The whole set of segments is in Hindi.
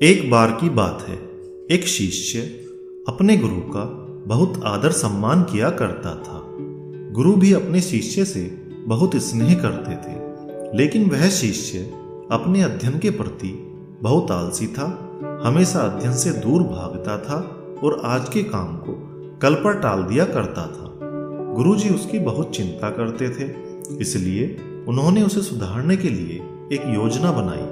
एक बार की बात है, एक शिष्य अपने गुरु का बहुत आदर सम्मान किया करता था। गुरु भी अपने शिष्य से बहुत स्नेह करते थे, लेकिन वह शिष्य अपने अध्ययन के प्रति बहुत आलसी था। हमेशा अध्ययन से दूर भागता था और आज के काम को कल पर टाल दिया करता था। गुरुजी उसकी बहुत चिंता करते थे, इसलिए उन्होंने उसे सुधारने के लिए एक योजना बनाई।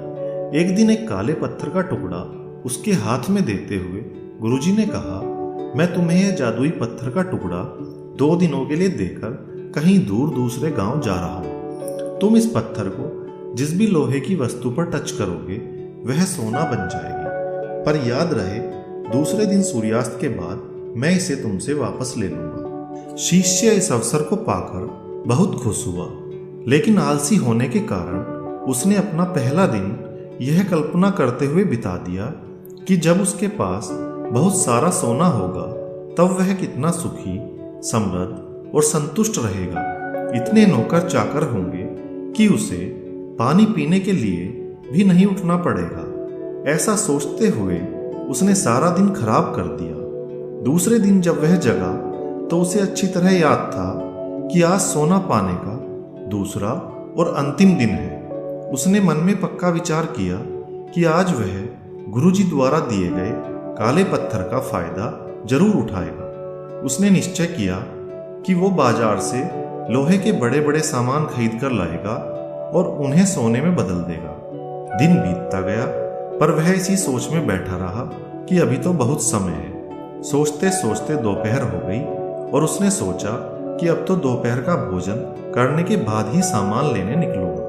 एक दिन एक काले पत्थर का टुकड़ा उसके हाथ में देते हुए गुरुजी ने कहा, मैं तुम्हें यह जादुई पत्थर का टुकड़ा 2 दिनों के लिए देकर कहीं दूर दूसरे गांव जा रहा हूं। तुम इस पत्थर को जिस भी लोहे की वस्तु पर टच करोगे वह सोना बन जाएगी, पर याद रहे दूसरे दिन सूर्यास्त के बाद मैं इसे तुमसे वापस ले लूंगा। शिष्य इस अवसर को पाकर बहुत खुश हुआ, लेकिन आलसी होने के कारण उसने अपना पहला दिन यह कल्पना करते हुए बिता दिया कि जब उसके पास बहुत सारा सोना होगा तब वह कितना सुखी, समृद्ध और संतुष्ट रहेगा। इतने नौकर चाकर होंगे कि उसे पानी पीने के लिए भी नहीं उठना पड़ेगा। ऐसा सोचते हुए उसने सारा दिन खराब कर दिया। दूसरे दिन जब वह जगा तो उसे अच्छी तरह याद था कि आज सोना पाने का दूसरा और अंतिम दिन है। उसने मन में पक्का विचार किया कि आज वह गुरुजी द्वारा दिए गए काले पत्थर का फायदा जरूर उठाएगा। उसने निश्चय किया कि वो बाजार से लोहे के बड़े बड़े सामान खरीद कर लाएगा और उन्हें सोने में बदल देगा। दिन बीतता गया, पर वह इसी सोच में बैठा रहा कि अभी तो बहुत समय है। सोचते सोचते दोपहर हो गई और उसने सोचा कि अब तो दोपहर का भोजन करने के बाद ही सामान लेने निकलूंगा।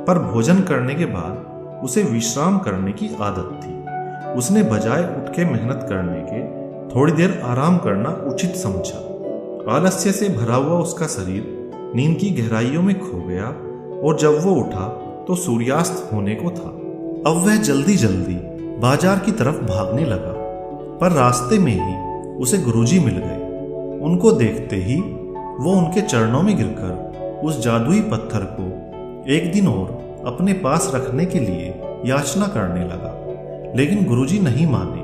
पर भोजन करने के बाद उसे विश्राम करने की आदत थी। उसने बजाय उठ के मेहनत करने के थोड़ी देर आराम करना उचित समझा। आलस्य से भरा हुआ उसका शरीर नींद की गहराइयों में खो गया और जब वो उठा तो सूर्यास्त होने को था। अब वह जल्दी जल्दी बाजार की तरफ भागने लगा, पर रास्ते में ही उसे गुरुजी मिल गए। उनको देखते ही वो उनके चरणों में गिरकर उस जादुई पत्थर को एक दिन और अपने पास रखने के लिए याचना करने लगा, लेकिन गुरुजी नहीं माने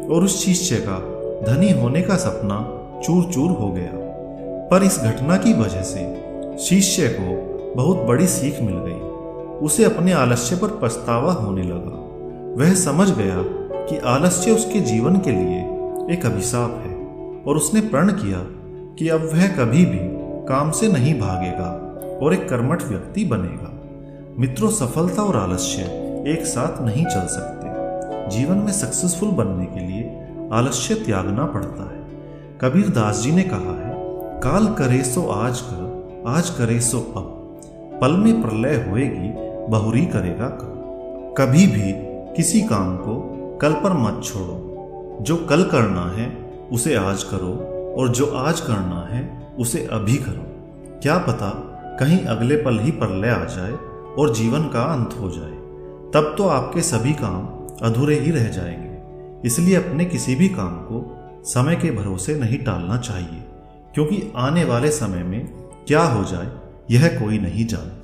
और उस शिष्य का धनी होने का सपना चूर चूर हो गया। पर इस घटना की वजह से शिष्य को बहुत बड़ी सीख मिल गई। उसे अपने आलस्य पर पछतावा होने लगा। वह समझ गया कि आलस्य उसके जीवन के लिए एक अभिशाप है और उसने प्रण किया कि अब वह कभी भी काम से नहीं भागेगा और एक कर्मठ व्यक्ति बनेगा। मित्रों, सफलता और आलस्य एक साथ नहीं चल सकते। जीवन में सक्सेसफुल बनने के लिए आलस्य त्यागना पड़ता है। कबीर दास जी ने कहा है, काल करे सो आज कर, आज करे सो अब, पल में प्रलय होएगी, बहुरी करेगा कब। कभी भी किसी काम को कल पर मत छोड़ो। जो कल करना है उसे आज करो और जो आज करना है उसे अभी करो। क्या पता कहीं अगले पल ही प्रलय आ जाए और जीवन का अंत हो जाए, तब तो आपके सभी काम अधूरे ही रह जाएंगे। इसलिए अपने किसी भी काम को समय के भरोसे नहीं टालना चाहिए, क्योंकि आने वाले समय में क्या हो जाए यह कोई नहीं जानता।